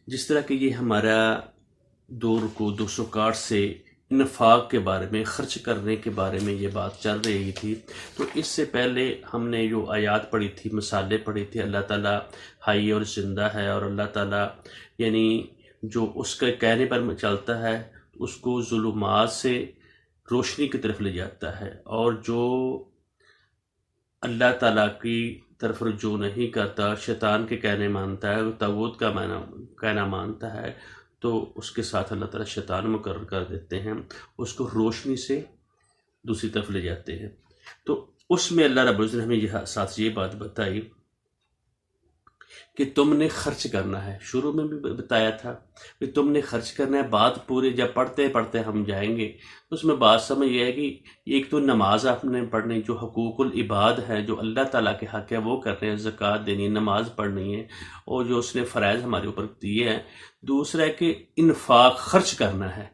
جس طرح کہ یہ ہمارا 261 سے انفاق کے بارے میں، خرچ کرنے کے بارے میں یہ بات چل رہی تھی، تو اس سے پہلے ہم نے جو آیات پڑھی تھی، مثالیں پڑھی تھی، اللہ تعالیٰ حی اور زندہ ہے، اور اللہ تعالیٰ یعنی جو اس کے کہنے پر چلتا ہے اس کو ظلمات سے روشنی کی طرف لے جاتا ہے، اور جو اللہ تعالیٰ کی طرف رجوع نہیں کرتا، شیطان کے کہنے مانتا ہے، طاغوت کا کہنا مانتا ہے، تو اس کے ساتھ اللہ تعالیٰ شیطان مقرر کر دیتے ہیں، اس کو روشنی سے دوسری طرف لے جاتے ہیں۔ تو اس میں اللہ رب العزت نے ہمیں یہ بات بتائی کہ تم نے خرچ کرنا ہے۔ شروع میں بھی بتایا تھا کہ تم نے خرچ کرنا ہے، بات پوری جب پڑھتے پڑھتے ہم جائیں گے اس میں بات سمجھ یہ ہے کہ ایک تو نماز آپ نے پڑھنی، جو حقوق العباد ہے، جو اللہ تعالیٰ کے حق ہے وہ کر رہے ہیں، زکوٰۃ دینی، نماز پڑھنی ہے، اور جو اس نے فرائض ہمارے اوپر دیے ہیں۔ دوسرا ہے کہ انفاق خرچ کرنا ہے،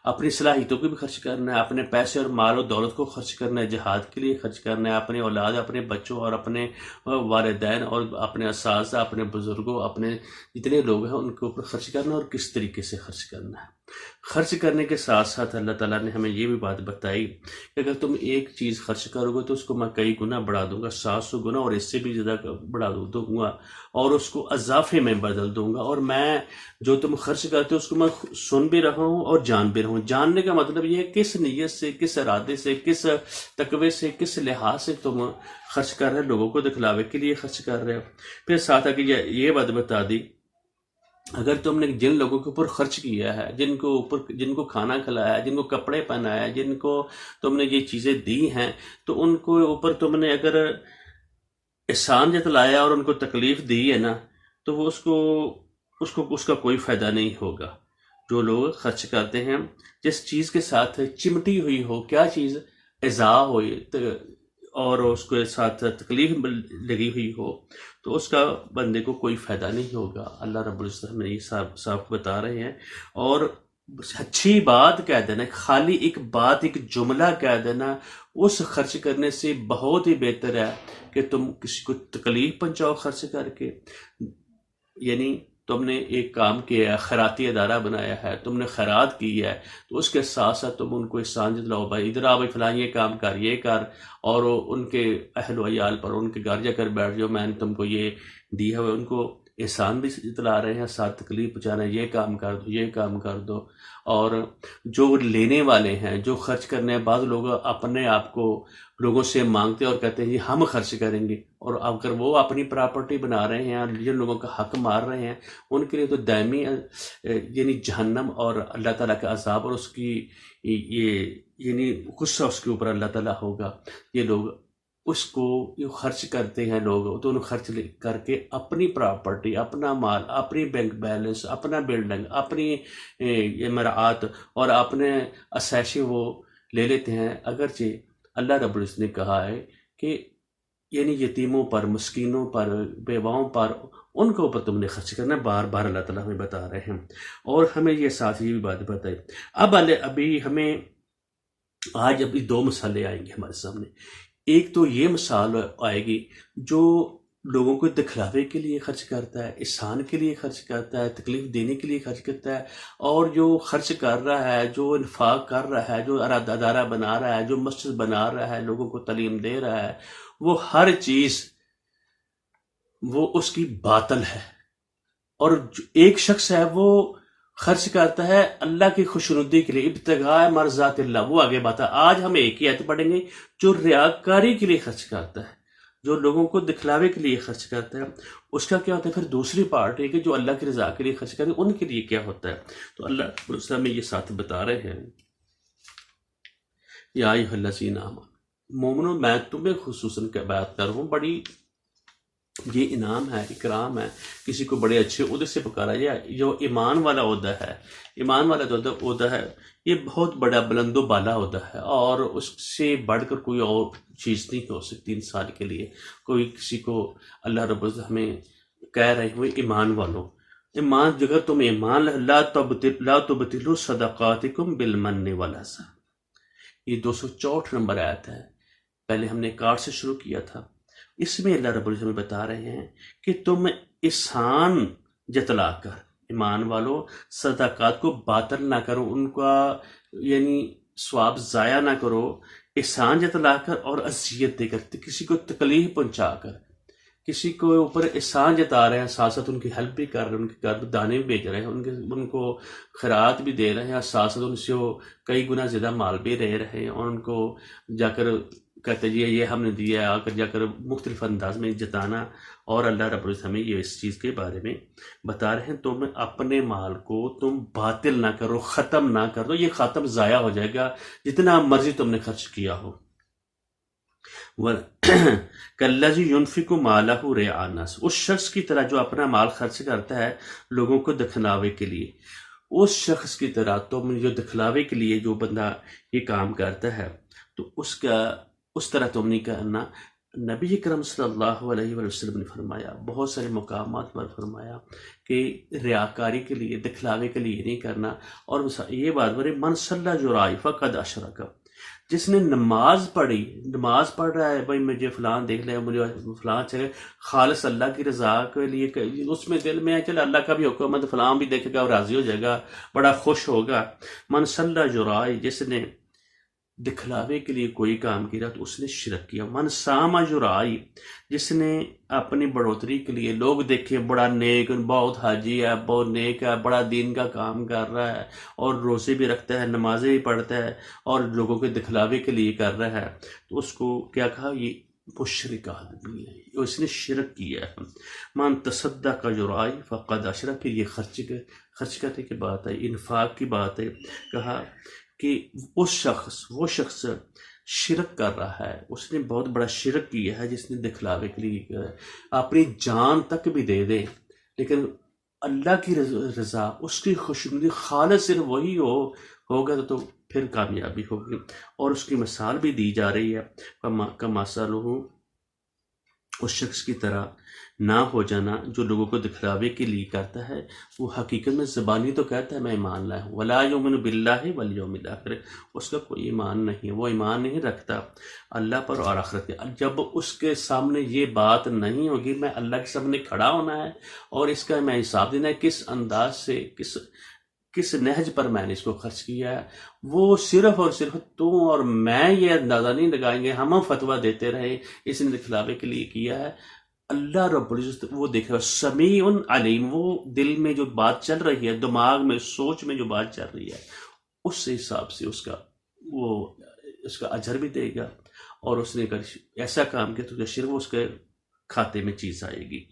اپنی صلاحیتوں کو بھی خرچ کرنا ہے، اپنے پیسے اور مال و دولت کو خرچ کرنا ہے، جہاد کے لیے خرچ کرنا ہے، اپنے اولاد، اپنے بچوں اور اپنے والدین اور اپنے اساتذہ، اپنے بزرگوں، اپنے جتنے لوگ ہیں ان کے اوپر خرچ کرنا ہے، اور کس طریقے سے خرچ کرنا ہے۔ خرچ کرنے کے ساتھ ساتھ اللہ تعالیٰ نے ہمیں یہ بھی بات بتائی کہ اگر تم ایک چیز خرچ کرو گے تو اس کو میں کئی گنا بڑھا دوں گا، 700 گنا اور اس سے بھی زیادہ بڑھا دوں گا، اور اس کو اضافے میں بدل دوں گا، اور میں جو تم خرچ کرتے ہو اس کو میں سن بھی رہا ہوں اور جان بھی رہا ہوں۔ جاننے کا مطلب یہ ہے کس نیت سے، کس ارادے سے، کس تقوی سے، کس لحاظ سے تم خرچ کر رہے، لوگوں کو دکھلاوے کے لیے خرچ کر رہے ہو۔ پھر ساتھ آ کے یہ بات بتا دی، اگر تم نے جن لوگوں کے اوپر خرچ کیا ہے، جن کو کھانا کھلایا ہے، جن کو کپڑے پہنایا ہے، جن کو تم نے یہ چیزیں دی ہیں، تو ان کو اوپر تم نے اگر احسان جتلایا اور ان کو تکلیف دی ہے نا، تو وہ اس کا کوئی فائدہ نہیں ہوگا۔ جو لوگ خرچ کرتے ہیں جس چیز کے ساتھ چمٹی ہوئی ہو، کیا چیز اضاء ہوئی اور اس کے ساتھ تکلیف لگی ہوئی ہو، تو اس کا بندے کو کوئی فائدہ نہیں ہوگا۔ اللہ رب العزت ہمیں یہ صاف بتا رہے ہیں، اور اچھی بات کہہ دینا، خالی ایک بات، ایک جملہ کہہ دینا، اس خرچ کرنے سے بہت ہی بہتر ہے کہ تم کسی کو تکلیف پہنچاؤ خرچ کر کے۔ یعنی تم نے ایک کام کیا ہے، خیراتی ادارہ بنایا ہے، تم نے خیرات کی ہے، تو اس کے ساتھ ساتھ تم ان کو احسان جتلاؤ، بھائی ادھر آ، بھائی فلاں یہ کام کر، یہ کر، اور ان کے اہل و عیال پر، ان کے گھر جا کر بیٹھ جاؤ، میں نے تم کو یہ دیا ہوا، ان کو احسان بھی جتلا رہے ہیں، ساتھ تکلیف پہنچا رہے ہیں، یہ کام کر دو، یہ کام کر دو۔ اور جو لینے والے ہیں، جو خرچ کرنے ہیں، بعض لوگ اپنے آپ کو لوگوں سے مانگتے اور کہتے ہیں جی ہم خرچ کریں گے، اور اگر وہ اپنی پراپرٹی بنا رہے ہیں اور جن لوگوں کا حق مار رہے ہیں، ان کے لیے تو دائمی یعنی جہنم اور اللہ تعالیٰ کا عذاب، اور اس کی یہ یعنی غصہ اس کے اوپر اللہ تعالیٰ ہوگا۔ یہ لوگ اس کو خرچ کرتے ہیں، لوگ تو ان خرچ کر کے اپنی پراپرٹی، اپنا مال، اپنی بینک بیلنس، اپنا بلڈنگ، اپنی عمارات اور اپنے اسیشے وہ لے لیتے ہیں، اگرچہ اللہ رب العزت نے کہا ہے کہ یعنی یتیموں پر، مسکینوں پر، بیواؤں پر، ان کے اوپر تم نے خرچ کرنا ہے۔ بار بار اللہ تعالیٰ ہمیں بتا رہے ہیں، اور ہمیں یہ ساتھ یہ بھی بات بتائی۔ ابھی ہمیں آج دو مثالیں آئیں گی ہمارے سامنے۔ ایک تو یہ مثال آئے گی جو لوگوں کو دکھلاوے کے لیے خرچ کرتا ہے، احسان کے لیے خرچ کرتا ہے، تکلیف دینے کے لیے خرچ کرتا ہے، اور جو خرچ کر رہا ہے، جو انفاق کر رہا ہے، جو ادارہ بنا رہا ہے، جو مسجد بنا رہا ہے، لوگوں کو تعلیم دے رہا ہے، وہ ہر چیز وہ اس کی باطل ہے۔ اور ایک شخص ہے وہ خرچ کرتا ہے اللہ کی خوشنودی کے لیے، ابتغاء مرضات اللہ، وہ آگے بات ہے۔ آج ہم ایک ہی آیت پڑھیں گے، جو ریاکاری کے لیے خرچ کرتا ہے، جو لوگوں کو دکھلاوے کے لیے خرچ کرتا ہے، اس کا کیا ہوتا ہے۔ پھر دوسری پارٹ ہے کہ جو اللہ کی رضا کے لیے خرچ کرتے ہیں، ان کے لیے کیا ہوتا ہے۔ تو اللہ رسول میں یہ ساتھ بتا رہے ہیں، یا ایھا الذین آمنوا، مومنو میں تمہیں خصوصاً بات کر رہا ہوں، بڑی یہ انعام ہے، اکرام ہے، کسی کو بڑے اچھے عہدے سے پکارا جائے۔ جو ایمان والا عہدہ ہے، ایمان والا جو عہدہ ہے، یہ بہت بڑا بلند و بالا عہدہ ہے، اور اس سے بڑھ کر کوئی اور چیز نہیں ہو سکتی انسان کے لیے۔ کوئی کسی کو اللہ رب العزت ہمیں کہہ رہے ہوئے ایمان والوں، ایمان، اگر تم ایمان لا تبطلوا صدقاتکم بالمن والعذی، یہ 264 نمبر آیت ہے۔ پہلے ہم نے 61 سے شروع کیا تھا۔ اس میں اللہ رب العزت بتا رہے ہیں کہ تم احسان جتلا کر، ایمان والو صدقات کو باطل نہ کرو، ان کا یعنی ثواب ضائع نہ کرو، احسان جتلا کر اور اذیت دے کر، کسی کو تکلیف پہنچا کر، کسی کو اوپر احسان جتا رہے ہیں، ساتھ ساتھ ان کی ہیلپ بھی کر رہے ہیں، ان کے گھر دانے بھی بھیج رہے ہیں، ان کو خیرات بھی دے رہے ہیں، اور ساتھ ساتھ ان سے وہ کئی گنا زیادہ مال بھی دے رہے ہیں، اور ان کو جا کر کہتے ہیں یہ ہم نے دیا ہے، آ کر جا کر مختلف انداز میں جتانا، اور اللہ رب العزت ہمیں یہ اس چیز کے بارے میں بتا رہے ہیں تم اپنے مال کو تم باطل نہ کرو، ختم نہ کر دو، یہ ختم ضائع ہو جائے گا جتنا مرضی تم نے خرچ کیا ہو۔ کالذی ينفق مالہ رئاء الناس، اس شخص کی طرح جو اپنا مال خرچ کرتا ہے لوگوں کو دکھلاوے کے لیے، اس شخص کی طرح تم جو دکھلاوے کے لیے جو بندہ یہ کام کرتا ہے تو اس طرح تم نہیں کرنا۔ نبی اکرم صلی اللہ علیہ وسلم نے فرمایا، بہت سارے مقامات پر فرمایا کہ ریاکاری کے لیے، دکھلاوے کے لیے نہیں کرنا، اور یہ بات بڑی من صلی جرائی فقد اشرک، جس نے نماز پڑھی، نماز پڑھ رہا ہے، بھائی مجھے فلان دیکھ لے، مجھے فلان چلے، خالص اللہ کی رضا کے لیے، اس میں دل میں ہے چل اللہ کا بھی حکم ہے تو فلان بھی دیکھے گا اور راضی ہو جائے گا، بڑا خوش ہوگا۔ من صلی جرائی، جس نے دکھلاوے کے لیے کوئی کام کیا تو اس نے شرک کیا۔ من سام جرائی، جس نے اپنی بڑھوتری کے لیے لوگ دیکھیں بڑا نیک، بہت حاجی ہے، بہت نیک ہے، بڑا دین کا کام کر رہا ہے، اور روزے بھی رکھتا ہے، نمازیں بھی پڑھتا ہے، اور لوگوں کے دکھلاوے کے لیے کر رہا ہے، تو اس کو کیا کہا؟ یہ مشرک آدمی ہے، اس نے شرک کیا ہے۔ من تصدق جرائی فقد اشرک، پھر یہ خرچ کرنے کی بات ہے، انفاق کی بات ہے، کہا کہ وہ شخص شرک کر رہا ہے، اس نے بہت بڑا شرک کیا ہے جس نے دکھلاوے کے لیے کیا ہے، اپنی جان تک بھی دے دے لیکن اللہ کی رضا، اس کی خوشنودی خالص صرف وہی ہوگا تو پھر کامیابی ہوگی۔ اور اس کی مثال بھی دی جا رہی ہے، کمثلہ، اس شخص کی طرح نہ ہو جانا جو لوگوں کو دکھلاوے کے لیے کرتا ہے، وہ حقیقت میں زبانی تو کہتا ہے میں ایمان لایا ہوں، ولا یؤمن باللہ والیوم الآخر، اس کا کوئی ایمان نہیں ہے، وہ ایمان نہیں رکھتا اللہ پر اور آخرت کے۔ جب اس کے سامنے یہ بات نہیں ہوگی میں اللہ کے سامنے کھڑا ہونا ہے اور اس کا میں حساب دینا ہے کس انداز سے، کس نہج پر میں نے اس کو خرچ کیا ہے، وہ صرف اور صرف تو اور میں یہ اندازہ نہیں لگائیں گے، ہم فتویٰ دیتے رہے اس نے دکھلاوے کے لیے کیا ہے۔ اللہ رب العزت وہ دیکھ رہا، سمیع علیم، وہ دل میں جو بات چل رہی ہے، دماغ میں، سوچ میں جو بات چل رہی ہے، اس حساب سے اس کا اجر بھی دے گا، اور اس نے اگر ایسا کام کیا تو شرک اس کے کھاتے میں چیز آئے گی۔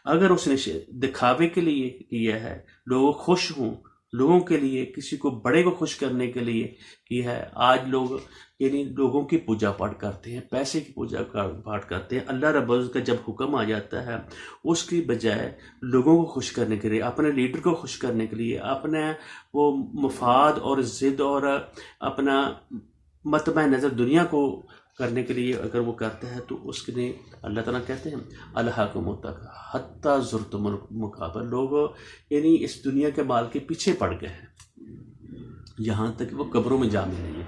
اگر اس نے دکھاوے کے لیے کیا ہے، لوگ خوش ہوں، لوگوں کے لیے، کسی کو بڑے کو خوش کرنے کے لیے کی ہے، آج لوگ یعنی لوگوں کی پوجا پاٹ کرتے ہیں، پیسے کی پوجا پاٹ کرتے ہیں، اللہ رب العزت کا جب حکم آ جاتا ہے اس کی بجائے لوگوں کو خوش کرنے کے لیے، اپنے لیڈر کو خوش کرنے کے لیے، اپنے وہ مفاد اور ضد اور اپنا مطمع نظر دنیا کو کرنے کے لیے اگر وہ کرتا ہے تو اس کے لیے اللہ تعالیٰ کہتے ہیں الہاکم التکاثر حتی زرتم المقابر، لوگ یعنی اس دنیا کے مال کے پیچھے پڑ گئے ہیں یہاں تک کہ وہ قبروں میں جا ملیں گے۔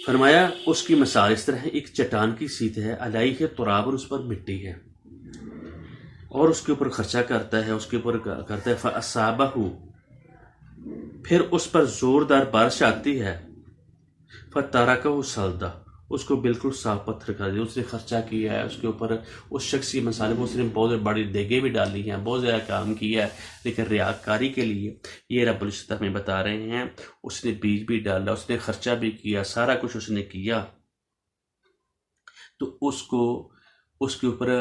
فرمایا اس کی مثال اس طرح ہے، ایک چٹان کی سیت ہے، علیہ تراب، اس پر مٹی ہے، اور اس کے اوپر خرچہ کرتا ہے، اس کے اوپر کرتا ہے، فاصابہ، پھر اس پر زوردار بارش آتی ہے، فترکہ صلدا، اس کو بالکل صاف پتھر کر دیا، اس نے خرچہ کیا ہے اس کے اوپر، اس شخص کی مثال میں اس نے بہت بڑی دیگیں بھی ڈالی ہیں، بہت زیادہ کام کیا ہے، لیکن ریاکاری کے لیے یہ رب العزت ہمیں بتا رہے ہیں اس نے بیج بھی ڈالا، اس نے خرچہ بھی کیا، سارا کچھ اس نے کیا، تو اس کے اوپر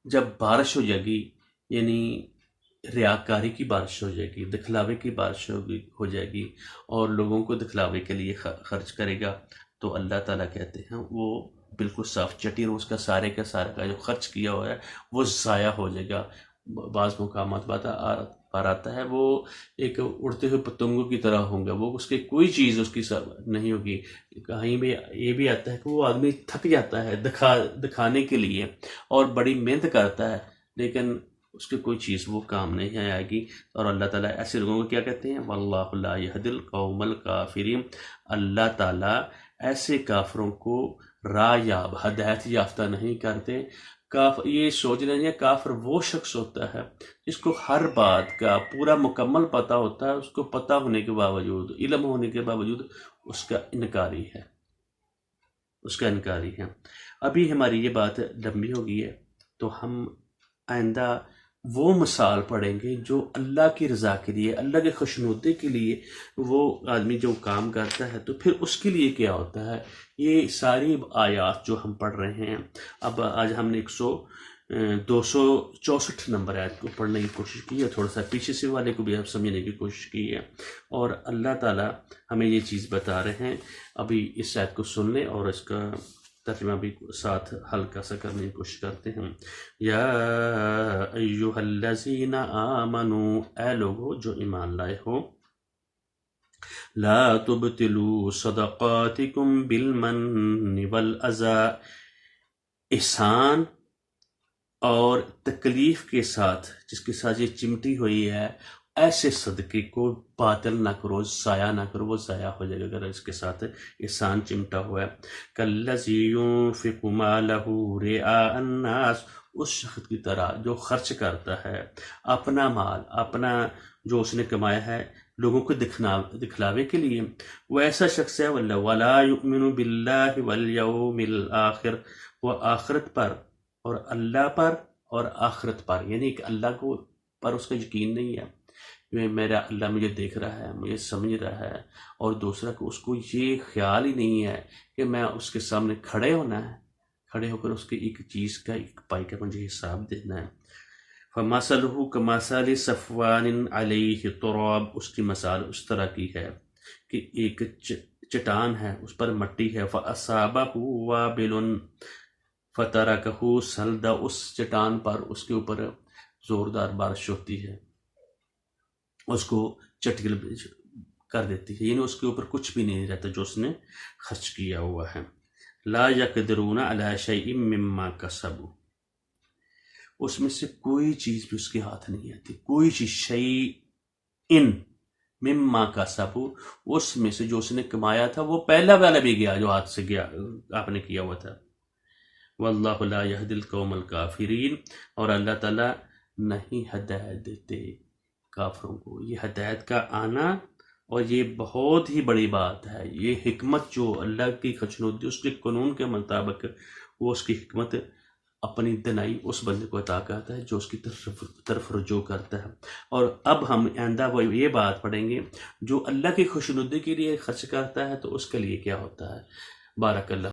جب بارش ہو جائے گی، یعنی ریاکاری کی بارش ہو جائے گی، دکھلاوے کی بارش ہو جائے گی، اور لوگوں کو دکھلاوے کے لیے خرچ کرے گا، تو اللہ تعالیٰ کہتے ہیں وہ بالکل صاف چٹی، اور اس کا سارے کا سارا کا جو خرچ کیا ہوا ہے وہ ضائع ہو جائے گا۔ بعض مقامات پر آتا ہے وہ ایک اڑتے ہوئے پتنگوں کی طرح ہوں گے، وہ اس کی کوئی چیز اس کی نہیں ہوگی۔ کہیں بھی یہ بھی آتا ہے کہ وہ آدمی تھک جاتا ہے دکھانے کے لیے اور بڑی محنت کرتا ہے، لیکن اس کی کوئی چیز وہ کام نہیں آئے گی، اور اللہ تعالیٰ ایسے لوگوں کو کیا کہتے ہیں؟ واللہ لا یہدی القوم الکافرین، اللہ تعالیٰ ایسے کافروں کو راہ یاب، ہدایت یافتہ نہیں کرتے۔ یہ سوچ لیجیے کافر وہ شخص ہوتا ہے جس کو ہر بات کا پورا مکمل پتہ ہوتا ہے، اس کو پتہ ہونے کے باوجود، علم ہونے کے باوجود اس کا انکاری ہے۔ ابھی ہماری یہ بات لمبی ہو گئی ہے، تو ہم آئندہ وہ مثال پڑھیں گے جو اللہ کی رضا کے لیے، اللہ کے خوشنودی کے لیے وہ آدمی جو کام کرتا ہے تو پھر اس کے لیے کیا ہوتا ہے۔ یہ ساری آیات جو ہم پڑھ رہے ہیں، اب آج ہم نے 264 نمبر آیت کو پڑھنے کی کوشش کی ہے، تھوڑا سا پیچھے سے والے کو بھی آپ سمجھنے کی کوشش کی ہے، اور اللہ تعالیٰ ہمیں یہ چیز بتا رہے ہیں۔ ابھی اس آیت کو سن لیں اور اس کا ترجمہ بھی ساتھ ہلکا سا کرنے کی کوشش کرتے ہیں۔ یا ایہا الذین آمنوا، اے لوگو جو ایمان لائے ہو، لا تبتلوا صدقاتکم بالمن والاذی، احسان اور تکلیف کے ساتھ، جس کے ساتھ یہ چمٹی ہوئی ہے، ایسے صدقے کو باطل نہ کرو، ضائع نہ کرو، وہ ضائع ہو جائے گا اگر اس کے ساتھ احسان چمٹا ہوا ہے۔ کالذی ينفق مالہ رئاء الناس، اس شخص کی طرح جو خرچ کرتا ہے اپنا مال، اپنا جو اس نے کمایا ہے لوگوں کو دکھلاوے کے لیے، وہ ایسا شخص ہے ولا یؤمن باللہ والیوم الآخر، وہ آخرت پر اور اللہ پر اور آخرت پر، یعنی کہ اللہ کو پر اس کا یقین نہیں ہے، میرا اللہ مجھے دیکھ رہا ہے، مجھے سمجھ رہا ہے، اور دوسرا کہ اس کو یہ خیال ہی نہیں ہے کہ میں اس کے سامنے کھڑے ہونا ہے، کھڑے ہو کر اس کی ایک چیز کا، ایک پائی کا مجھے حساب دینا ہے۔ فَمَثَلُهُ كَمَثَلِ صَفْوَانٍ عَلَيْهِ تُرَابٌ، اس کی مثال اس طرح کی ہے کہ ایک چٹان ہے، اس پر مٹی ہے، فَأَصَابَهُ وَابِلٌ فَتَرَكَهُ صَلْدًا، اس چٹان پر اس کے اوپر زوردار بارش ہوتی ہے، اس کو چٹکل کر دیتی ہے، یعنی اس کے اوپر کچھ بھی نہیں رہتا جو اس نے خرچ کیا ہوا ہے۔ لا يقدرون على شيء مما كسبوا، اس میں سے کوئی چیز بھی اس کے ہاتھ نہیں آتی، کوئی چیز، شيء مما كسبوا، اس میں سے جو اس نے کمایا تھا وہ پہلا والا بھی گیا جو ہاتھ سے گیا آپ نے کیا ہوا تھا۔ واللہ لا يهدي القوم الكافرين، اور اللہ تعالیٰ نہیں ہدایت دیتے کافروں کو۔ یہ ہدایت کا آنا اور یہ بہت ہی بڑی بات ہے، یہ حکمت جو اللہ کی خوشنودی اس کے قانون کے مطابق، وہ اس کی حکمت اپنی دنائی اس بندے کو عطا کرتا ہے جو اس کی طرف رجوع کرتا ہے۔ اور اب ہم آئندہ وہ یہ بات پڑھیں گے جو اللہ کی خوشنودی کے لیے خرچ کرتا ہے تو اس کے لیے کیا ہوتا ہے۔ بارک اللہ۔